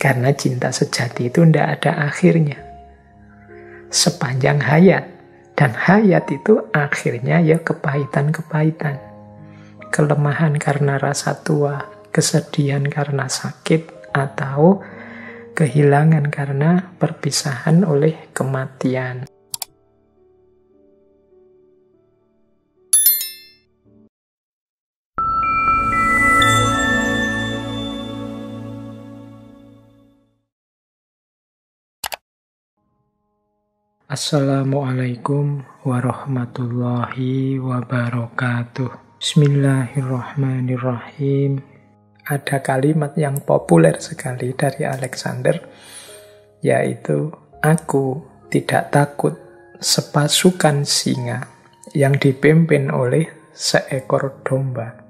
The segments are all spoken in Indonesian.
Karena cinta sejati itu tidak ada akhirnya. Sepanjang hayat. Dan hayat itu akhirnya ya kepahitan-kepahitan. Kelemahan karena rasa tua, kesedihan karena sakit, atau kehilangan karena perpisahan oleh kematian. Assalamualaikum warahmatullahi wabarakatuh. Bismillahirrahmanirrahim. Ada kalimat yang populer sekali dari Alexander, yaitu aku tidak takut sepasukan singa yang dipimpin oleh seekor domba.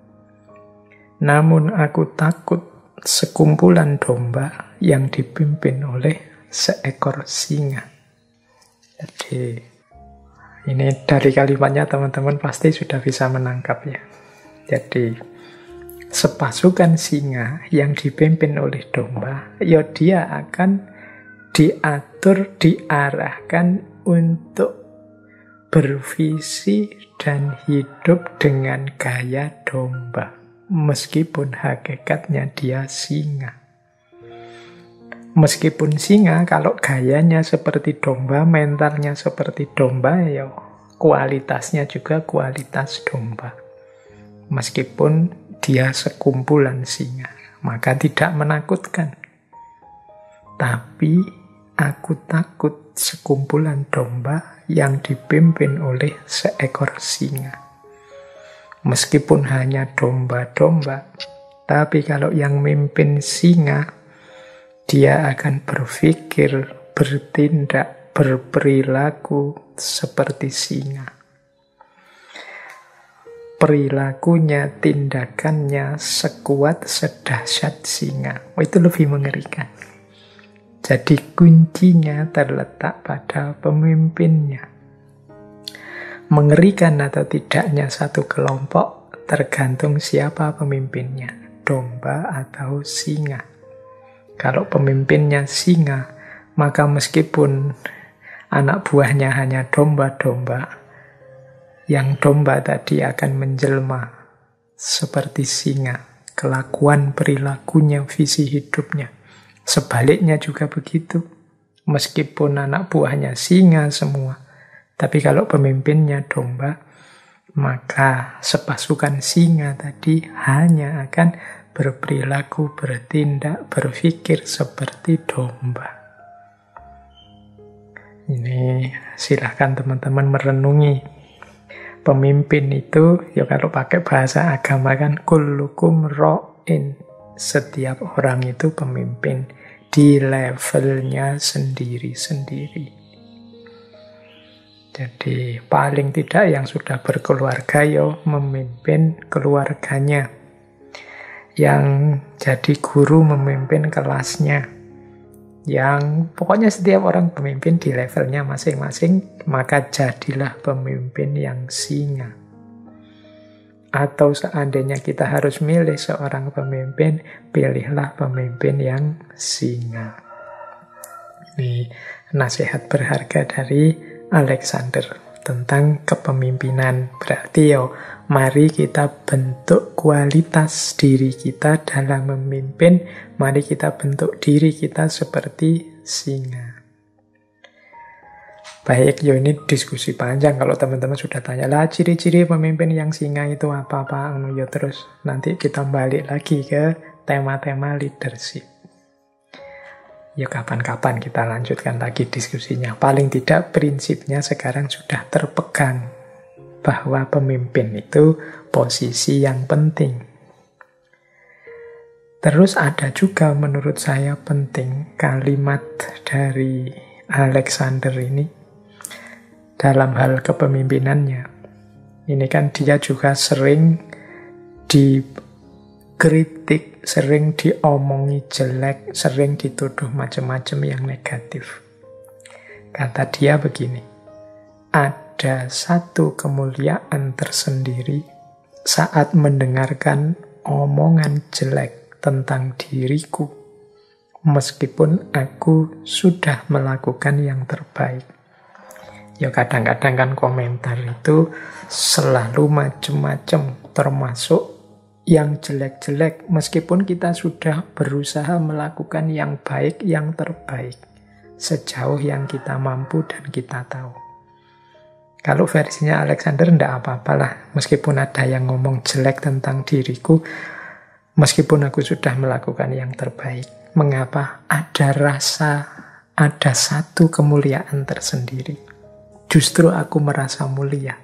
Namun aku takut sekumpulan domba yang dipimpin oleh seekor singa. Jadi ini dari kalimatnya teman-teman pasti sudah bisa menangkap ya. Jadi sepasukan singa yang dipimpin oleh domba, ya dia akan diatur, diarahkan untuk bervisi dan hidup dengan gaya domba. Meskipun hakikatnya dia singa. Meskipun singa, kalau gayanya seperti domba, mentalnya seperti domba, ya kualitasnya juga kualitas domba. Meskipun dia sekumpulan singa, maka tidak menakutkan. Tapi aku takut sekumpulan domba yang dipimpin oleh seekor singa. Meskipun hanya domba-domba, tapi kalau yang mimpin singa, dia akan berpikir, bertindak, berperilaku seperti singa. Perilakunya, tindakannya sekuat, sedahsyat singa. Itu lebih mengerikan. Jadi kuncinya terletak pada pemimpinnya. Mengerikan atau tidaknya satu kelompok tergantung siapa pemimpinnya, domba atau singa. Kalau pemimpinnya singa, maka meskipun anak buahnya hanya domba-domba, yang domba tadi akan menjelma seperti singa. Kelakuan, perilakunya, visi hidupnya. Sebaliknya juga begitu. Meskipun anak buahnya singa semua, tapi kalau pemimpinnya domba, maka sepasukan singa tadi hanya akan berperilaku, bertindak, berpikir seperti domba. Ini silahkan teman-teman merenungi. Pemimpin itu, ya kalau pakai bahasa agama kan, kullukum ra'in. Setiap orang itu pemimpin di levelnya sendiri-sendiri. Jadi paling tidak yang sudah berkeluarga, ya memimpin keluarganya. Yang jadi guru memimpin kelasnya. Yang pokoknya setiap orang pemimpin di levelnya masing-masing, maka jadilah pemimpin yang singa. Atau seandainya kita harus milih seorang pemimpin, pilihlah pemimpin yang singa. Ini nasihat berharga dari Alexander tentang kepemimpinan. Berarti mari kita bentuk kualitas diri kita dalam memimpin. Mari kita bentuk diri kita seperti singa. Baik, ini diskusi panjang. Kalau teman-teman sudah tanya, lah ciri-ciri pemimpin yang singa itu apa-apa? Terus nanti kita balik lagi ke tema-tema leadership. Kapan-kapan kita lanjutkan lagi diskusinya. Paling tidak prinsipnya sekarang sudah terpegang bahwa pemimpin itu posisi yang penting. Terus ada juga menurut saya penting kalimat dari Alexander ini dalam hal kepemimpinannya. Ini kan dia juga sering dikritik, sering diomongi jelek, sering dituduh macam-macam yang negatif. Kata dia begini, ada satu kemuliaan tersendiri saat mendengarkan omongan jelek tentang diriku, meskipun aku sudah melakukan yang terbaik. Ya kadang-kadang kan komentar itu selalu macam-macam, termasuk yang jelek-jelek, meskipun kita sudah berusaha melakukan yang baik, yang terbaik, sejauh yang kita mampu dan kita tahu. Kalau versinya Alexander, enggak apa-apalah, meskipun ada yang ngomong jelek tentang diriku, meskipun aku sudah melakukan yang terbaik. Mengapa? Ada rasa, ada satu kemuliaan tersendiri. Justru aku merasa mulia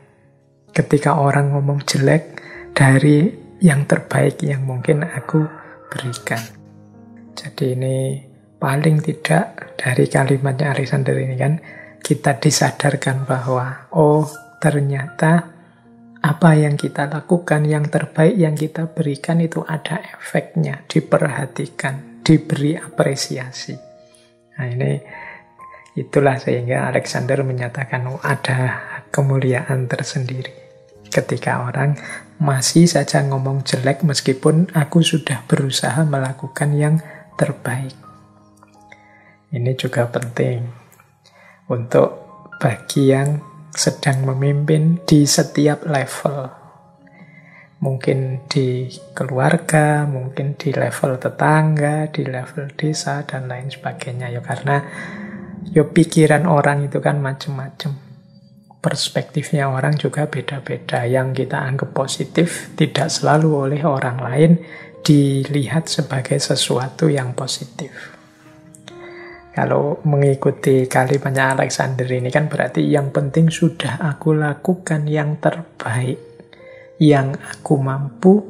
ketika orang ngomong jelek dari yang terbaik yang mungkin aku berikan. Jadi ini paling tidak dari kalimatnya Alexander ini kan, kita disadarkan bahwa oh ternyata apa yang kita lakukan, yang terbaik yang kita berikan itu ada efeknya, diperhatikan, diberi apresiasi. Nah ini itulah sehingga Alexander menyatakan oh, ada kemuliaan tersendiri ketika orang masih saja ngomong jelek meskipun aku sudah berusaha melakukan yang terbaik. Ini juga penting untuk bagi yang sedang memimpin di setiap level. Mungkin di keluarga, mungkin di level tetangga, di level desa, dan lain sebagainya. Ya karena pikiran orang itu kan macam-macam. Perspektifnya orang juga beda-beda. Yang kita anggap positif tidak selalu oleh orang lain dilihat sebagai sesuatu yang positif. Kalau mengikuti kalimatnya Alexander ini kan berarti yang penting sudah aku lakukan yang terbaik, yang aku mampu.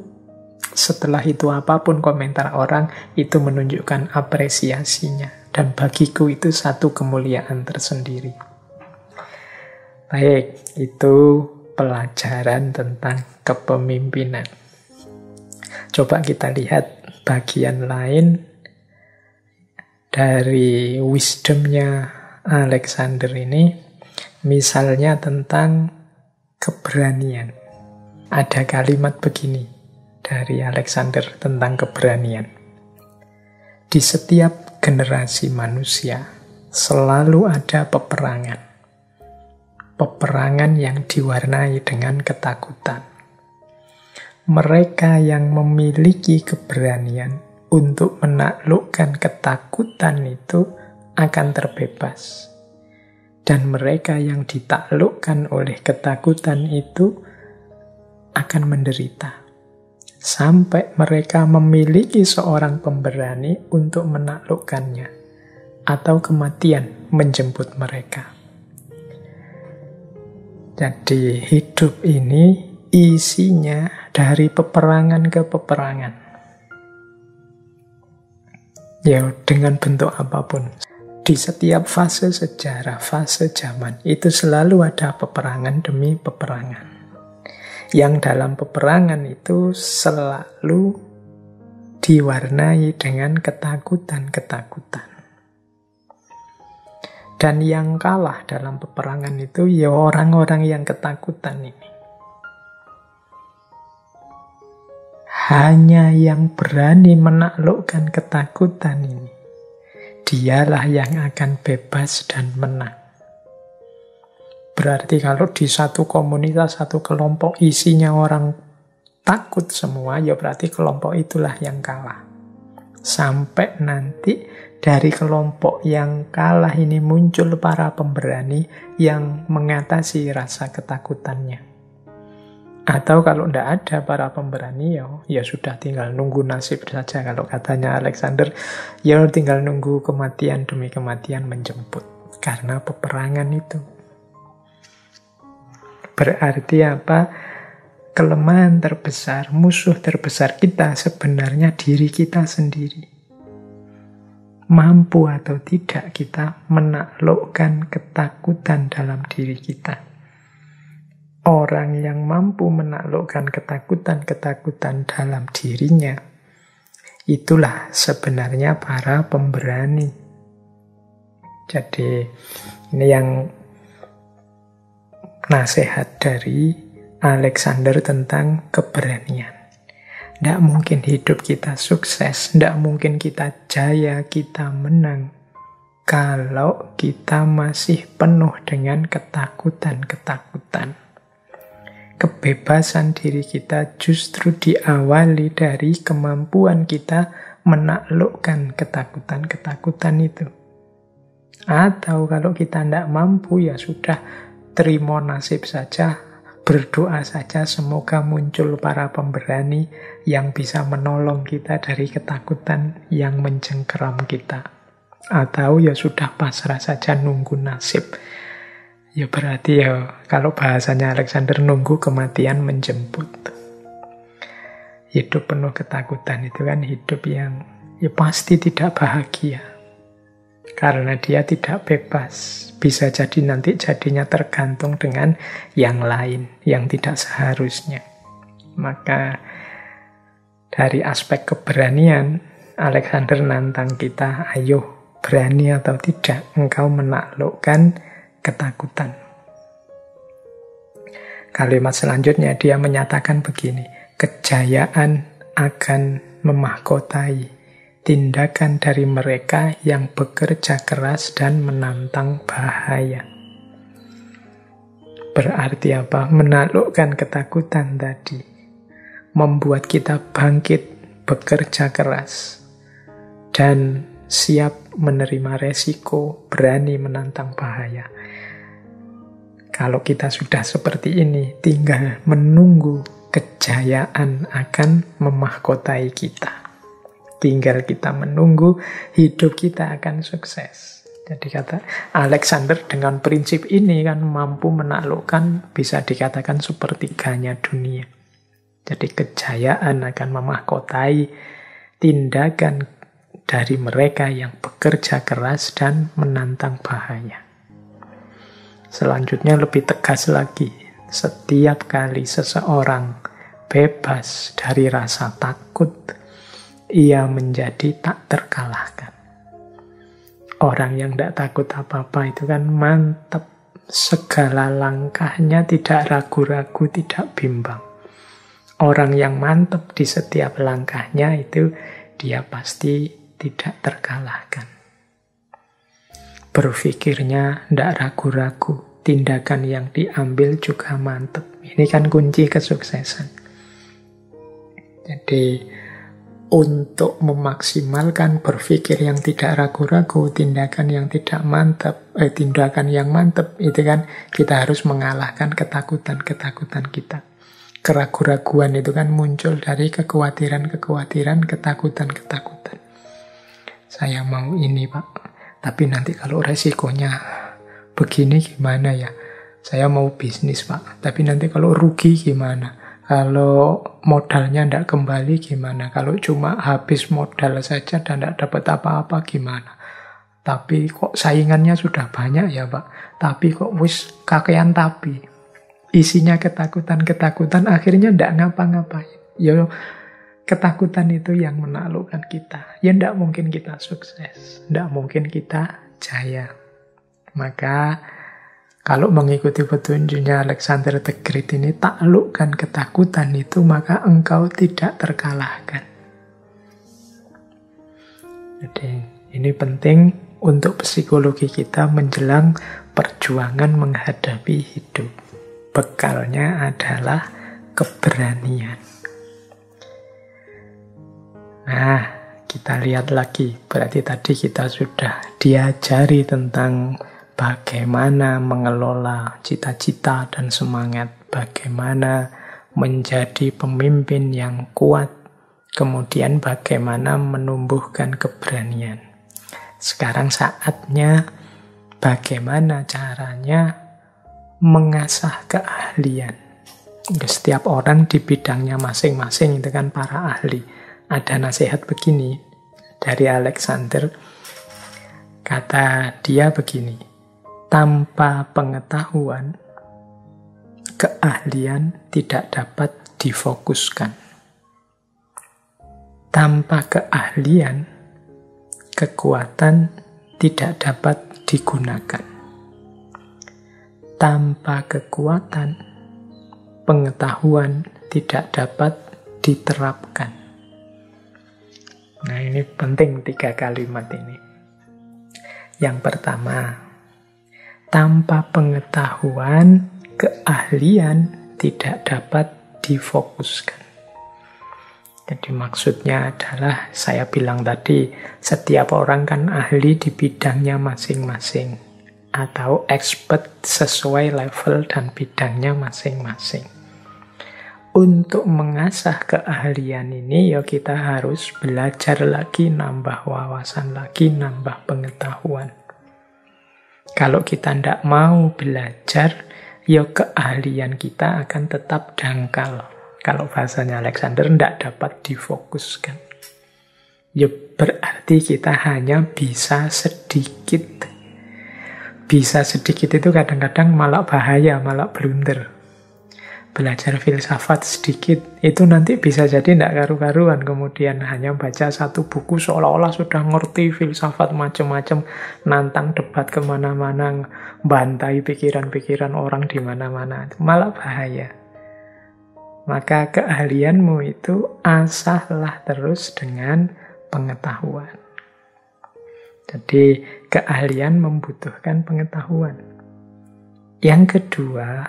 Setelah itu apapun komentar orang itu menunjukkan apresiasinya. Dan bagiku itu satu kemuliaan tersendiri. Baik, itu pelajaran tentang kepemimpinan. Coba kita lihat bagian lain dari wisdomnya Alexander ini. Misalnya tentang keberanian. Ada kalimat begini dari Alexander tentang keberanian. Di setiap generasi manusia selalu ada peperangan. Peperangan yang diwarnai dengan ketakutan. Mereka yang memiliki keberanian untuk menaklukkan ketakutan itu akan terbebas. Dan mereka yang ditaklukkan oleh ketakutan itu akan menderita. Sampai mereka memiliki seorang pemberani untuk menaklukkannya. Atau kematian menjemput mereka. Jadi hidup ini isinya dari peperangan ke peperangan. Ya dengan bentuk apapun. Di setiap fase sejarah, fase zaman, itu selalu ada peperangan demi peperangan. Yang dalam peperangan itu selalu diwarnai dengan ketakutan-ketakutan. Dan yang kalah dalam peperangan itu ya orang-orang yang ketakutan ini. Hanya yang berani menaklukkan ketakutan ini, dialah yang akan bebas dan menang. Berarti kalau di satu komunitas, satu kelompok isinya orang takut semua, ya berarti kelompok itulah yang kalah. Sampai nanti dari kelompok yang kalah ini muncul para pemberani yang mengatasi rasa ketakutannya. Atau kalau tidak ada para pemberani, ya sudah tinggal nunggu nasib saja. Kalau katanya Alexander, ya tinggal nunggu kematian demi kematian menjemput. Karena peperangan itu. Berarti apa? Kelemahan terbesar, musuh terbesar kita sebenarnya diri kita sendiri. Mampu atau tidak kita menaklukkan ketakutan dalam diri kita. Orang yang mampu menaklukkan ketakutan-ketakutan dalam dirinya, itulah sebenarnya para pemberani. Jadi ini yang nasihat dari Alexander tentang keberanian. Tidak mungkin hidup kita sukses, tidak mungkin kita jaya, kita menang, kalau kita masih penuh dengan ketakutan-ketakutan. Kebebasan diri kita justru diawali dari kemampuan kita menaklukkan ketakutan-ketakutan itu. Atau kalau kita tidak mampu, ya sudah, terima nasib saja, berdoa saja semoga muncul para pemberani yang bisa menolong kita dari ketakutan yang mencengkeram kita. Atau ya sudah pasrah saja nunggu nasib. Ya berarti ya kalau bahasanya Alexander, nunggu kematian menjemput. Hidup penuh ketakutan itu kan hidup yang ya pasti tidak bahagia. Karena dia tidak bebas. Bisa jadi nanti jadinya tergantung dengan yang lain, yang tidak seharusnya. Maka dari aspek keberanian, Alexander nantang kita, ayo berani atau tidak engkau menaklukkan ketakutan. Kalimat selanjutnya dia menyatakan begini, kejayaan akan memahkotai tindakan dari mereka yang bekerja keras dan menantang bahaya. Berarti apa? Menaklukkan ketakutan tadi. Membuat kita bangkit, bekerja keras. Dan siap menerima resiko, berani menantang bahaya. Kalau kita sudah seperti ini, tinggal menunggu kejayaan akan memahkotai kita. Tinggal kita menunggu, hidup kita akan sukses. Jadi kata Alexander dengan prinsip ini kan mampu menaklukkan, bisa dikatakan sepertiganya dunia. Jadi kejayaan akan memahkotai tindakan dari mereka yang bekerja keras dan menantang bahaya. Selanjutnya lebih tegas lagi. Setiap kali seseorang bebas dari rasa takut, ia menjadi tak terkalahkan. Orang yang tidak takut apa-apa itu kan mantap. Segala langkahnya tidak ragu-ragu, tidak bimbang. Orang yang mantap di setiap langkahnya itu dia pasti tidak terkalahkan. Berpikirnya tidak ragu-ragu, tindakan yang diambil juga mantap. Ini kan kunci kesuksesan. Jadi untuk memaksimalkan berpikir yang tidak ragu-ragu, tindakan yang tidak mantap, tindakan yang mantap, itu kan kita harus mengalahkan ketakutan-ketakutan kita. Keraguan-raguan itu kan muncul dari kekhawatiran-kekhawatiran, ketakutan-ketakutan. Saya mau ini, Pak, tapi nanti kalau resikonya begini gimana ya? Saya mau bisnis, Pak, tapi nanti kalau rugi gimana? Kalau modalnya tidak kembali gimana? Kalau cuma habis modal saja dan tidak dapat apa-apa gimana? Tapi kok saingannya sudah banyak ya, Pak? Tapi kok wis kakean tapi. Isinya ketakutan-ketakutan, akhirnya tidak ngapa-ngapain. Ya, ketakutan itu yang menaklukkan kita. Ya tidak mungkin kita sukses. Tidak mungkin kita jaya. Maka kalau mengikuti petunjuknya Alexander the Great ini, taklukkan ketakutan itu, maka engkau tidak terkalahkan. Jadi ini penting untuk psikologi kita menjelang perjuangan menghadapi hidup. Bekalnya adalah keberanian. Nah, kita lihat lagi. Berarti tadi kita sudah diajari tentang bagaimana mengelola cita-cita dan semangat, bagaimana menjadi pemimpin yang kuat, kemudian bagaimana menumbuhkan keberanian. Sekarang saatnya bagaimana caranya mengasah keahlian. Setiap orang di bidangnya masing-masing itu kan para ahli. Ada nasihat begini dari Alexander, kata dia begini, tanpa pengetahuan, keahlian tidak dapat difokuskan. Tanpa keahlian, kekuatan tidak dapat digunakan. Tanpa kekuatan, pengetahuan tidak dapat diterapkan. Nah, ini penting 3 kalimat ini. Yang pertama, tanpa pengetahuan, keahlian tidak dapat difokuskan. Jadi maksudnya adalah, saya bilang tadi, setiap orang kan ahli di bidangnya masing-masing, atau expert sesuai level dan bidangnya masing-masing. Untuk mengasah keahlian ini, ya kita harus belajar lagi, nambah wawasan lagi, nambah pengetahuan. Kalau kita tidak mau belajar, ya keahlian kita akan tetap dangkal. Kalau bahasanya Alexander, tidak dapat difokuskan. Ya berarti kita hanya bisa sedikit. Bisa sedikit itu kadang-kadang malah bahaya, malah blunder. Belajar filsafat sedikit, itu nanti bisa jadi tidak karu-karuan. Kemudian hanya baca satu buku seolah-olah sudah ngerti filsafat macam-macam, nantang debat kemana-mana, bantai pikiran-pikiran orang di mana-mana. Malah bahaya. Maka keahlianmu itu asahlah terus dengan pengetahuan. Jadi keahlian membutuhkan pengetahuan. Yang kedua,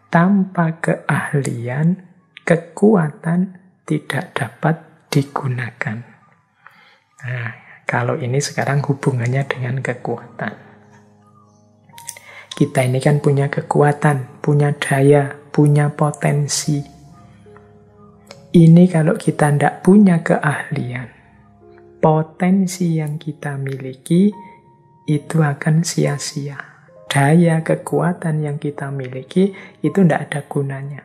tanpa keahlian, kekuatan tidak dapat digunakan. Nah, kalau ini sekarang hubungannya dengan kekuatan. Kita ini kan punya kekuatan, punya daya, punya potensi. Ini kalau kita tidak punya keahlian, potensi yang kita miliki itu akan sia-sia. Daya kekuatan yang kita miliki itu tidak ada gunanya.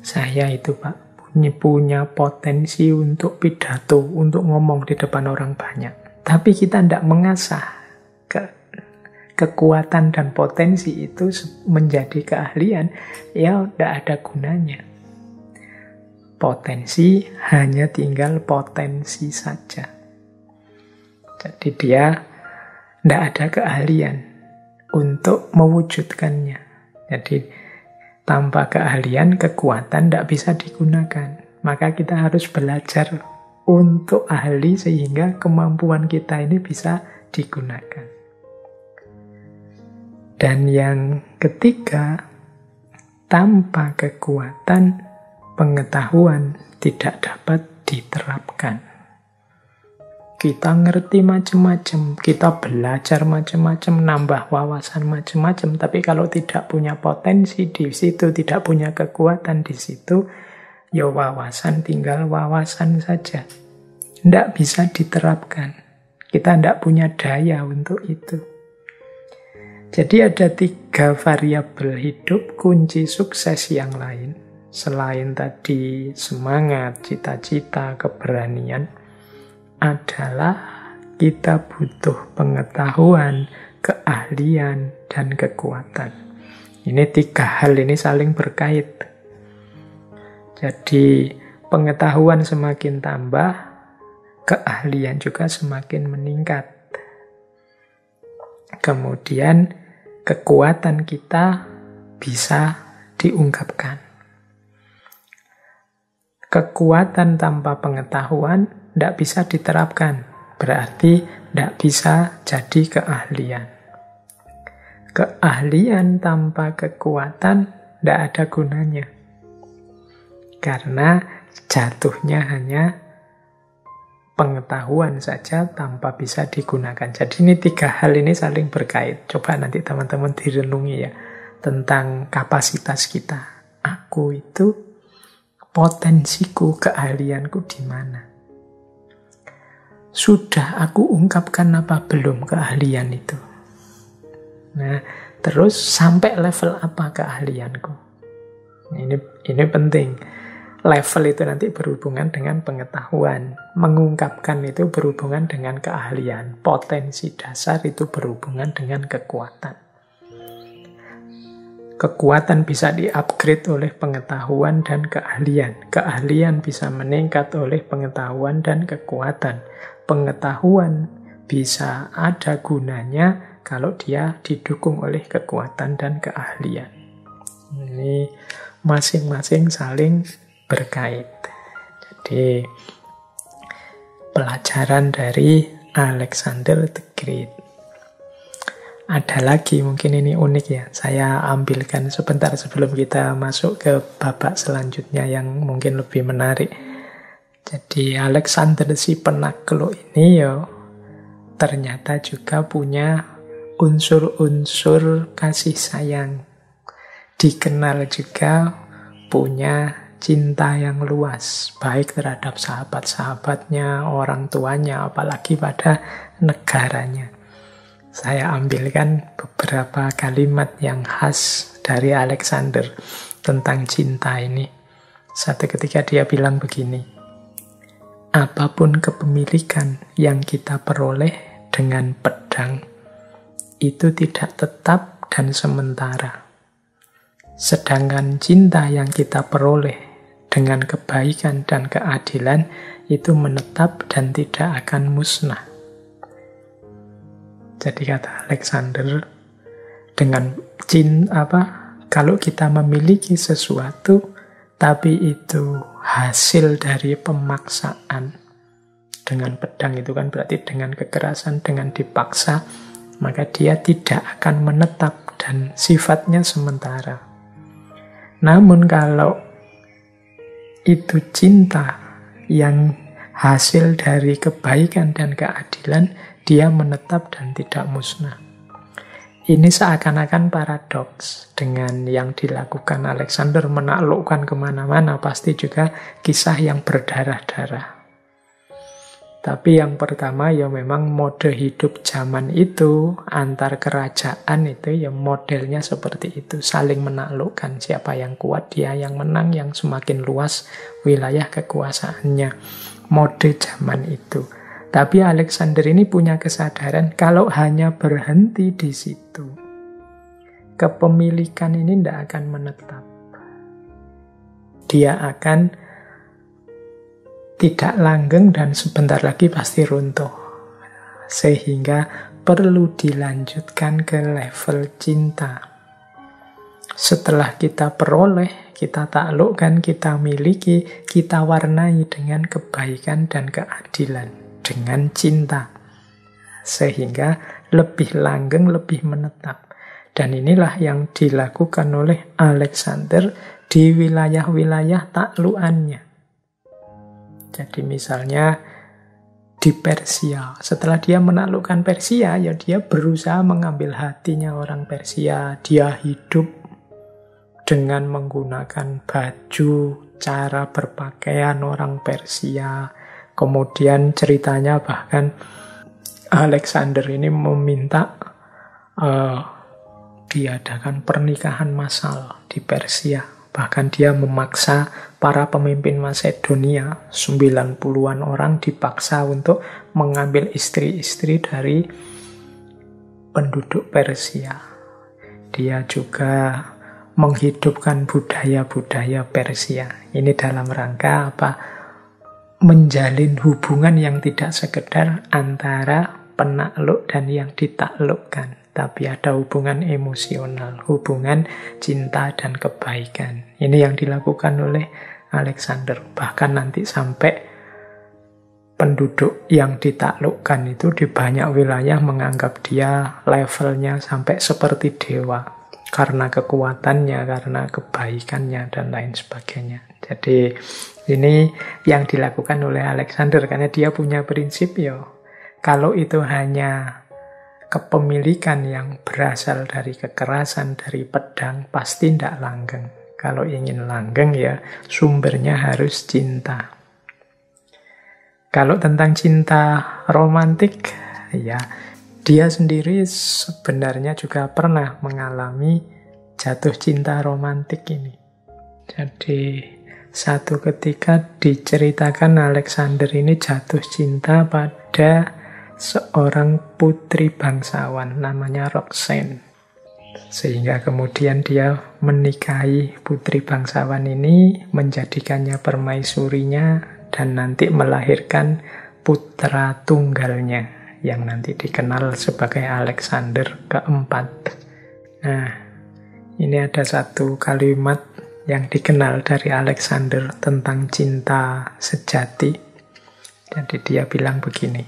Saya itu Pak, punya potensi untuk pidato, untuk ngomong di depan orang banyak. Tapi kita tidak mengasah kekuatan dan potensi itu menjadi keahlian, ya tidak ada gunanya. Potensi hanya tinggal potensi saja. Jadi dia tidak ada keahlian untuk mewujudkannya. Jadi tanpa keahlian, kekuatan tidak bisa digunakan. Maka kita harus belajar untuk ahli sehingga kemampuan kita ini bisa digunakan. Dan yang ketiga, tanpa kekuatan, pengetahuan tidak dapat diterapkan. Kita ngerti macam-macam, kita belajar macam-macam, nambah wawasan macam-macam, tapi kalau tidak punya potensi di situ, tidak punya kekuatan di situ, ya wawasan tinggal wawasan saja. Tidak bisa diterapkan. Kita tidak punya daya untuk itu. Jadi ada 3 variabel hidup kunci sukses yang lain. Selain tadi semangat, cita-cita, keberanian, adalah kita butuh pengetahuan, keahlian, dan kekuatan. Ini 3 hal ini saling berkait. Jadi pengetahuan semakin tambah, keahlian juga semakin meningkat. Kemudian kekuatan kita bisa diungkapkan. Kekuatan tanpa pengetahuan tidak bisa diterapkan. Berarti tidak bisa jadi keahlian. Keahlian tanpa kekuatan tidak ada gunanya. Karena jatuhnya hanya pengetahuan saja tanpa bisa digunakan. Jadi ini 3 hal ini saling berkait. Coba nanti teman-teman direnungi ya tentang kapasitas kita. Aku itu, potensiku, keahlianku di mana? Sudah aku ungkapkan apa belum keahlian itu? Nah, terus sampai level apa keahlianku? Ini penting. Level itu nanti berhubungan dengan pengetahuan. Mengungkapkan itu berhubungan dengan keahlian. Potensi dasar itu berhubungan dengan kekuatan. Kekuatan bisa di-upgrade oleh pengetahuan dan keahlian. Keahlian bisa meningkat oleh pengetahuan dan kekuatan. Pengetahuan bisa ada gunanya kalau dia didukung oleh kekuatan dan keahlian. Ini masing-masing saling berkait. Jadi pelajaran dari Alexander the Great. Ada lagi, mungkin ini unik ya, saya ambilkan sebentar sebelum kita masuk ke babak selanjutnya yang mungkin lebih menarik. Jadi Alexander si penakluk ini ya ternyata juga punya unsur-unsur kasih sayang. Dikenal juga punya cinta yang luas, baik terhadap sahabat-sahabatnya, orang tuanya, apalagi pada negaranya. Saya ambilkan beberapa kalimat yang khas dari Alexander tentang cinta ini. Satu ketika dia bilang begini, apapun kepemilikan yang kita peroleh dengan pedang, itu tidak tetap dan sementara. Sedangkan cinta yang kita peroleh dengan kebaikan dan keadilan, itu menetap dan tidak akan musnah. Jadi kata Alexander, dengan kalau kita memiliki sesuatu, tapi itu hasil dari pemaksaan, dengan pedang itu kan berarti dengan kekerasan, dengan dipaksa, maka dia tidak akan menetap dan sifatnya sementara. Namun kalau itu cinta yang hasil dari kebaikan dan keadilan, dia menetap dan tidak musnah. Ini seakan-akan paradoks dengan yang dilakukan Alexander menaklukkan kemana-mana, pasti juga kisah yang berdarah-darah. Tapi yang pertama ya memang mode hidup zaman itu, antar kerajaan itu ya modelnya seperti itu, saling menaklukkan, siapa yang kuat dia yang menang, yang semakin luas wilayah kekuasaannya. Mode zaman itu. Tapi Alexander ini punya kesadaran kalau hanya berhenti di situ, kepemilikan ini tidak akan menetap. Dia akan tidak langgeng dan sebentar lagi pasti runtuh. Sehingga perlu dilanjutkan ke level cinta. Setelah kita peroleh, kita taklukkan, kita miliki, kita warnai dengan kebaikan dan keadilan. Dengan cinta, sehingga lebih langgeng, lebih menetap. Dan inilah yang dilakukan oleh Alexander di wilayah-wilayah taklukannya. Jadi misalnya di Persia, setelah dia menaklukkan Persia, ya dia berusaha mengambil hatinya orang Persia. Dia hidup dengan menggunakan baju, cara berpakaian orang Persia. Kemudian ceritanya bahkan Alexander ini meminta diadakan pernikahan massal di Persia. Bahkan dia memaksa para pemimpin Macedonia, 90-an orang dipaksa untuk mengambil istri-istri dari penduduk Persia. Dia juga menghidupkan budaya-budaya Persia. Ini dalam rangka apa? Menjalin hubungan yang tidak sekedar antara penakluk dan yang ditaklukkan, tapi ada hubungan emosional, hubungan cinta dan kebaikan. Ini yang dilakukan oleh Alexander. Bahkan nanti sampai penduduk yang ditaklukkan itu di banyak wilayah menganggap dia levelnya sampai seperti dewa, karena kekuatannya, karena kebaikannya, dan lain sebagainya. Jadi ini yang dilakukan oleh Alexander, karena dia punya prinsip kalau itu hanya kepemilikan yang berasal dari kekerasan, dari pedang, pasti tidak langgeng. Kalau ingin langgeng ya sumbernya harus cinta. Kalau tentang cinta romantik, ya dia sendiri sebenarnya juga pernah mengalami jatuh cinta romantik ini. Jadi satu ketika diceritakan Alexander ini jatuh cinta pada seorang putri bangsawan namanya Roxanne. Sehingga kemudian dia menikahi putri bangsawan ini, menjadikannya permaisurinya, dan nanti melahirkan putra tunggalnya yang nanti dikenal sebagai Alexander keempat. Nah, ini ada satu kalimat yang dikenal dari Alexander tentang cinta sejati. Jadi dia bilang begini,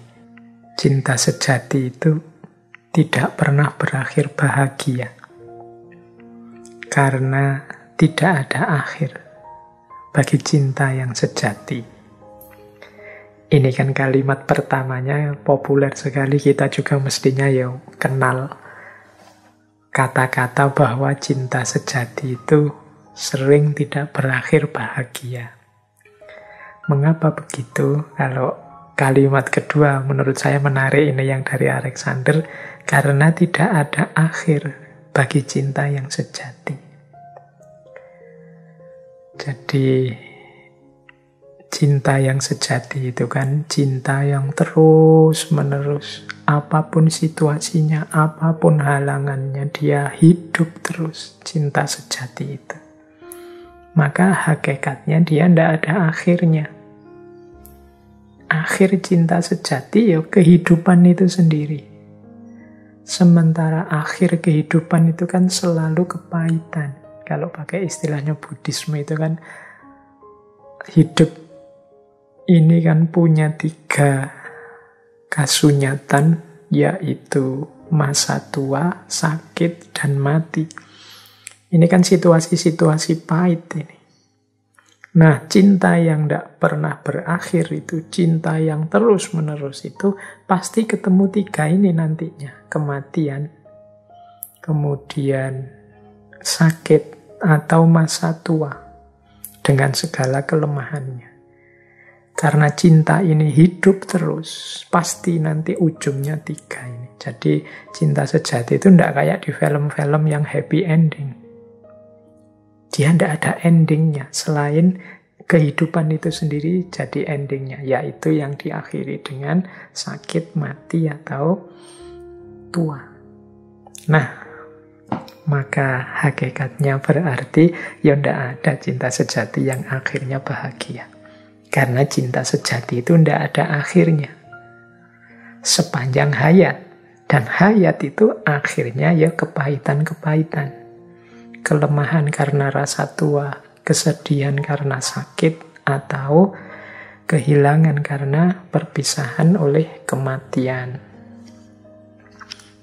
cinta sejati itu tidak pernah berakhir bahagia karena tidak ada akhir bagi cinta yang sejati. Ini kan kalimat pertamanya populer sekali, kita juga mestinya ya kenal kata-kata bahwa cinta sejati itu sering tidak berakhir bahagia. Mengapa begitu? Kalau kalimat kedua menurut saya menarik, ini yang dari Alexander, karena tidak ada akhir bagi cinta yang sejati. Jadi cinta yang sejati itu kan cinta yang terus-menerus, apapun situasinya, apapun halangannya, dia hidup terus, cinta sejati itu. Maka hakikatnya dia tidak ada akhirnya. Akhir cinta sejati ya kehidupan itu sendiri. Sementara akhir kehidupan itu kan selalu kepahitan. Kalau pakai istilahnya Buddhisme itu kan hidup ini kan punya 3 kasunyatan, yaitu masa tua, sakit, dan mati. Ini kan situasi-situasi pahit ini. Nah, cinta yang tidak pernah berakhir itu, cinta yang terus-menerus itu, pasti ketemu 3 ini nantinya. Kematian, kemudian sakit, atau masa tua, dengan segala kelemahannya. Karena cinta ini hidup terus, pasti nanti ujungnya 3 ini. Jadi cinta sejati itu tidak kayak di film-film yang happy ending. Dia tidak ada endingnya, selain kehidupan itu sendiri jadi endingnya, yaitu yang diakhiri dengan sakit, mati, atau tua. Nah, maka hakikatnya berarti ya tidak ada cinta sejati yang akhirnya bahagia. Karena cinta sejati itu tidak ada akhirnya. Sepanjang hayat. Dan hayat itu akhirnya ya kepahitan-kepahitan. Kelemahan karena rasa tua, kesedihan karena sakit, atau kehilangan karena perpisahan oleh kematian.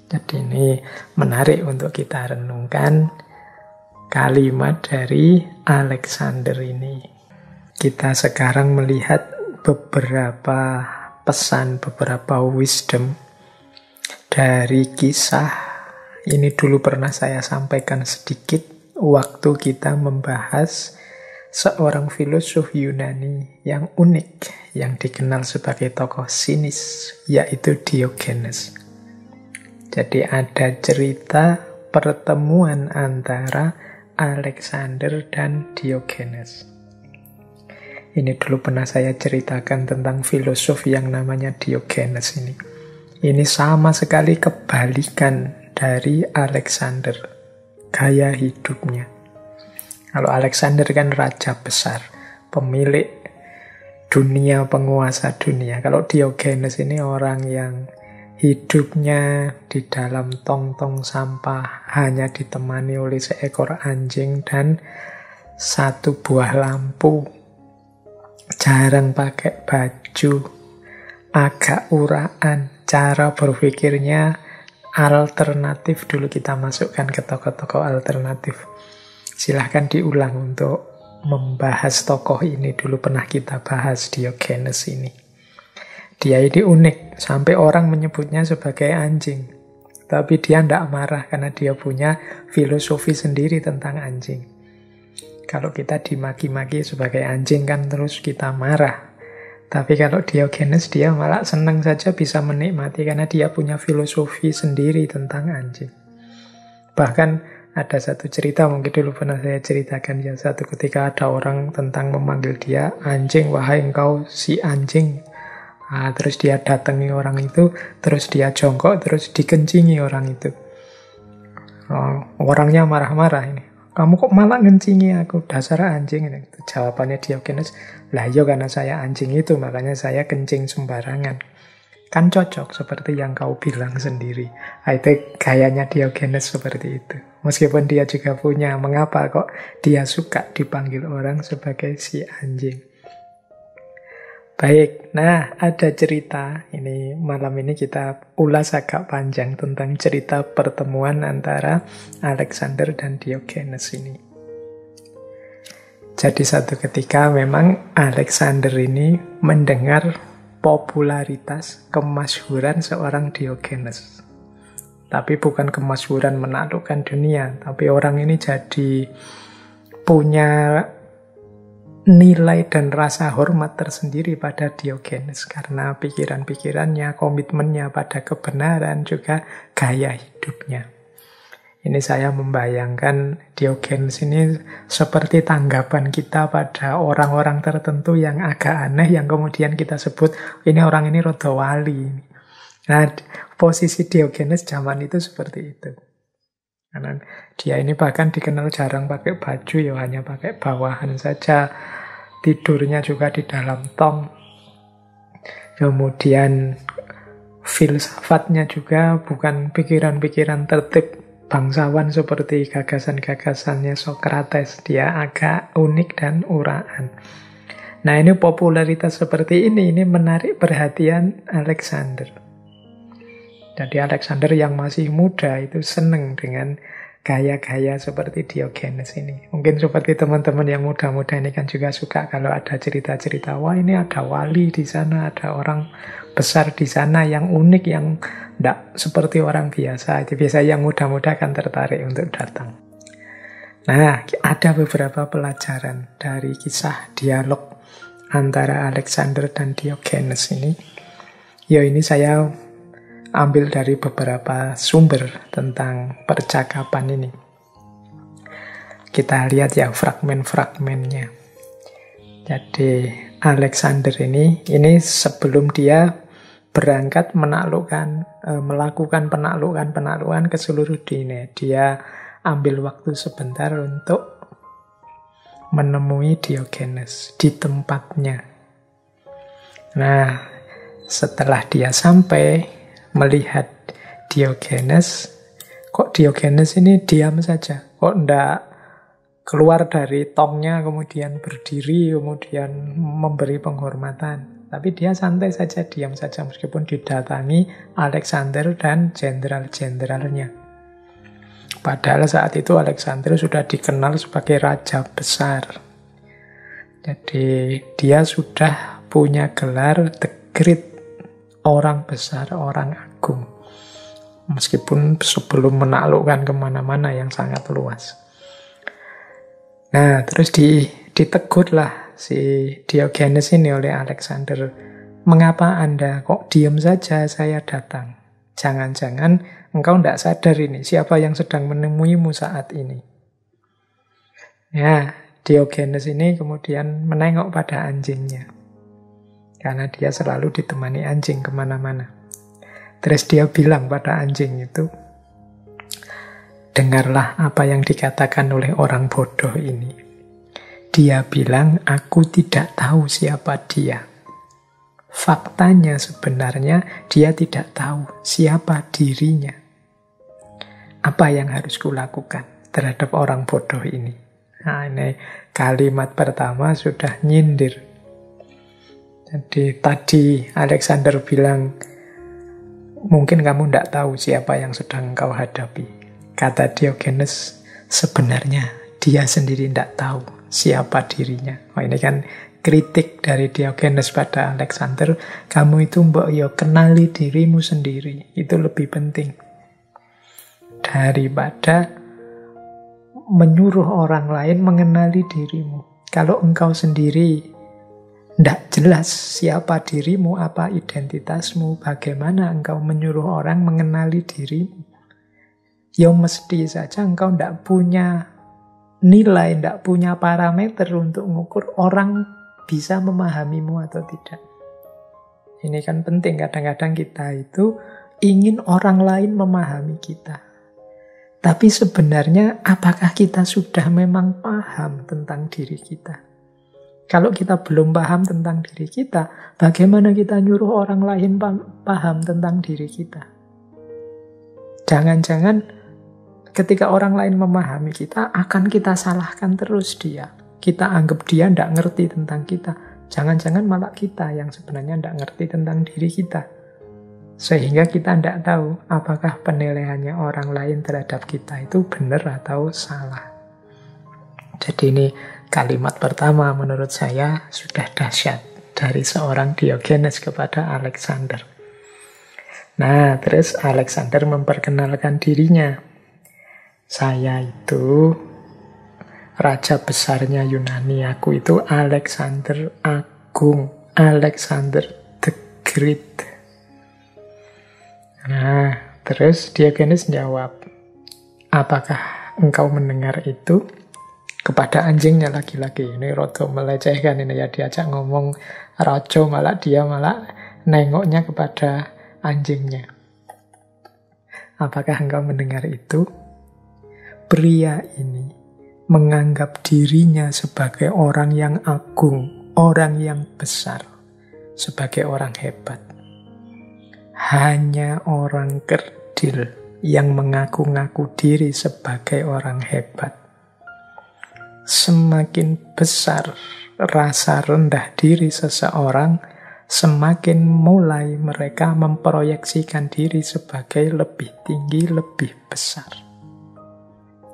Jadi ini menarik untuk kita renungkan kalimat dari Alexander ini. Kita sekarang melihat beberapa pesan, beberapa wisdom dari kisah. Ini dulu pernah saya sampaikan sedikit waktu kita membahas seorang filosof Yunani yang unik, yang dikenal sebagai tokoh sinis, yaitu Diogenes. Jadi ada cerita pertemuan antara Alexander dan Diogenes. Ini dulu pernah saya ceritakan tentang filosof yang namanya Diogenes ini. Ini sama sekali kebalikan dari Alexander. Gaya hidupnya. Kalau Alexander kan raja besar, pemilik dunia, penguasa dunia. Kalau Diogenes ini orang yang hidupnya di dalam tong-tong sampah, hanya ditemani oleh seekor anjing dan 1 buah lampu. Jarang pakai baju, agak uraan, cara berpikirnya alternatif. Dulu kita masukkan ke tokoh-tokoh alternatif. Silahkan diulang untuk membahas tokoh ini. Dulu pernah kita bahas Diogenes ini. Dia ini unik, sampai orang menyebutnya sebagai anjing. Tapi dia tidak marah karena dia punya filosofi sendiri tentang anjing. Kalau kita dimaki-maki sebagai anjing kan terus kita marah. Tapi kalau Diogenes dia malah senang saja, bisa menikmati karena dia punya filosofi sendiri tentang anjing. Bahkan ada satu cerita, mungkin dulu pernah saya ceritakan ya, satu ketika ada orang tentang memanggil dia anjing, wahai engkau si anjing. Nah, terus dia datangi orang itu, terus dia jongkok, terus dikencingi orang itu. Orangnya marah-marah ini. Kamu kok malah ngencingi aku, dasar anjing ini. Jawabannya Diogenes, lah iya karena saya anjing itu, makanya saya kencing sembarangan. Kan cocok seperti yang kau bilang sendiri. Itu gayanya Diogenes seperti itu. Meskipun dia juga punya, mengapa kok dia suka dipanggil orang sebagai si anjing. Baik, nah ada cerita. Ini malam ini kita ulas agak panjang tentang cerita pertemuan antara Alexander dan Diogenes ini. Jadi satu ketika memang Alexander ini mendengar popularitas, kemasyhuran seorang Diogenes. Tapi bukan kemasyhuran menaklukkan dunia, tapi orang ini jadi punya nilai dan rasa hormat tersendiri pada Diogenes karena pikiran-pikirannya, komitmennya pada kebenaran, juga gaya hidupnya. Ini saya membayangkan Diogenes ini seperti tanggapan kita pada orang-orang tertentu yang agak aneh, yang kemudian kita sebut, ini orang ini rada wali. Nah, posisi Diogenes zaman itu seperti itu. Karena dia ini bahkan dikenal jarang pakai baju, ya hanya pakai bawahan saja. Tidurnya juga di dalam tong. Kemudian filsafatnya juga bukan pikiran-pikiran tertib bangsawan seperti gagasan-gagasannya Socrates. Dia agak unik dan uraan. Nah, ini popularitas seperti ini menarik perhatian Alexander. Jadi Alexander yang masih muda itu seneng dengan gaya-gaya seperti Diogenes ini. Mungkin seperti teman-teman yang muda-muda ini kan juga suka kalau ada cerita-cerita, wah ini ada wali di sana, ada orang besar di sana yang unik, yang tidak seperti orang biasa. Itu biasanya yang muda-muda kan tertarik untuk datang. Nah, ada beberapa pelajaran dari kisah dialog antara Alexander dan Diogenes ini. Ya, ini saya ambil dari beberapa sumber tentang percakapan ini. Kita lihat ya fragmen-fragmennya. Jadi Alexander ini sebelum dia berangkat melakukan penaklukan ke seluruh dunia, dia ambil waktu sebentar untuk menemui Diogenes di tempatnya. Nah, setelah dia sampai melihat Diogenes, kok Diogenes ini diam saja, kok ndak keluar dari tongnya kemudian berdiri kemudian memberi penghormatan. Tapi dia santai saja, diam saja meskipun didatangi Alexander dan jenderal-jenderalnya. Padahal saat itu Alexander sudah dikenal sebagai raja besar. Jadi dia sudah punya gelar the great, orang besar, orang agung. Meskipun sebelum menaklukkan kemana-mana yang sangat luas. Nah, terus ditegurlah si Diogenes ini oleh Alexander. Mengapa Anda kok diam saja saya datang? Jangan-jangan engkau tidak sadar ini siapa yang sedang menemuimu saat ini. Ya, Diogenes ini kemudian menengok pada anjingnya. Karena dia selalu ditemani anjing kemana-mana. Terus dia bilang pada anjing itu, dengarlah apa yang dikatakan oleh orang bodoh ini. Dia bilang, aku tidak tahu siapa dia. Faktanya sebenarnya dia tidak tahu siapa dirinya. Apa yang harus kulakukan terhadap orang bodoh ini? Nah, ini kalimat pertama sudah nyindir. Jadi tadi Alexander bilang, mungkin kamu tidak tahu siapa yang sedang kau hadapi. Kata Diogenes, sebenarnya dia sendiri tidak tahu siapa dirinya. Oh, ini kan kritik dari Diogenes pada Alexander. Kamu itu mbok yo kenali dirimu sendiri. Itu lebih penting daripada menyuruh orang lain mengenali dirimu. Kalau engkau sendiri tidak jelas siapa dirimu, apa identitasmu, bagaimana engkau menyuruh orang mengenali dirimu, ya mesti saja engkau tidak punya nilai, tidak punya parameter untuk mengukur orang bisa memahamimu atau tidak. Ini kan penting, kadang-kadang kita itu ingin orang lain memahami kita. Tapi sebenarnya apakah kita sudah memang paham tentang diri kita? Kalau kita belum paham tentang diri kita, bagaimana kita nyuruh orang lain paham tentang diri kita? Jangan-jangan ketika orang lain memahami kita, akan kita salahkan terus dia. Kita anggap dia tidak ngerti tentang kita. Jangan-jangan malah kita yang sebenarnya tidak ngerti tentang diri kita. Sehingga kita tidak tahu apakah penilaiannya orang lain terhadap kita itu benar atau salah. Jadi ini kalimat pertama menurut saya sudah dahsyat dari seorang Diogenes kepada Alexander. Nah, terus Alexander memperkenalkan dirinya. Saya itu raja besarnya Yunani, aku itu Alexander Agung, Alexander the Great. Nah, terus Diogenes jawab, apakah engkau mendengar itu? Kepada anjingnya lagi-lagi. Ini rodo melecehkan ini ya, diajak ngomong raja malah dia malah nengoknya kepada anjingnya. Apakah engkau mendengar itu? Pria ini menganggap dirinya sebagai orang yang agung, orang yang besar, sebagai orang hebat. Hanya orang kerdil yang mengaku-ngaku diri sebagai orang hebat. Semakin besar rasa rendah diri seseorang, semakin mulai mereka memproyeksikan diri sebagai lebih tinggi, lebih besar.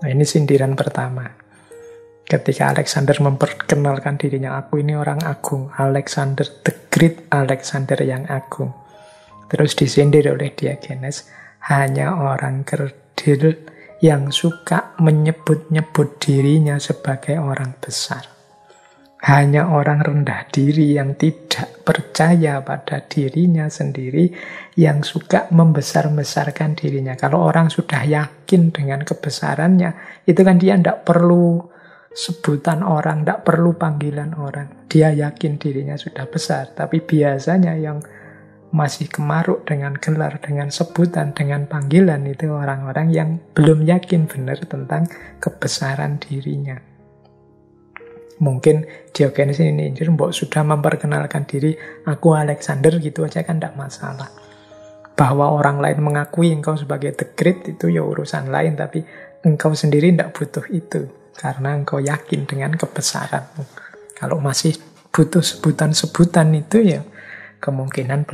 Nah, ini sindiran pertama. Ketika Alexander memperkenalkan dirinya, aku ini orang agung, Alexander the Great, Alexander yang agung. Terus disindir oleh Diogenes, hanya orang kerdil yang suka menyebut-nyebut dirinya sebagai orang besar. Hanya orang rendah diri yang tidak percaya pada dirinya sendiri yang suka membesar-besarkan dirinya. Kalau orang sudah yakin dengan kebesarannya, itu kan dia tidak perlu sebutan orang, tidak perlu panggilan orang. Dia yakin dirinya sudah besar. Tapi biasanya yang masih kemaruk dengan gelar, dengan sebutan, dengan panggilan, itu orang-orang yang belum yakin benar tentang kebesaran dirinya. Mungkin Diogenes ini mbok sudah memperkenalkan diri, aku Alexander gitu aja kan tidak masalah. Bahwa orang lain mengakui engkau sebagai the great itu ya urusan lain, tapi engkau sendiri tidak butuh itu karena engkau yakin dengan kebesaranmu. Kalau masih butuh sebutan-sebutan itu ya kemungkinan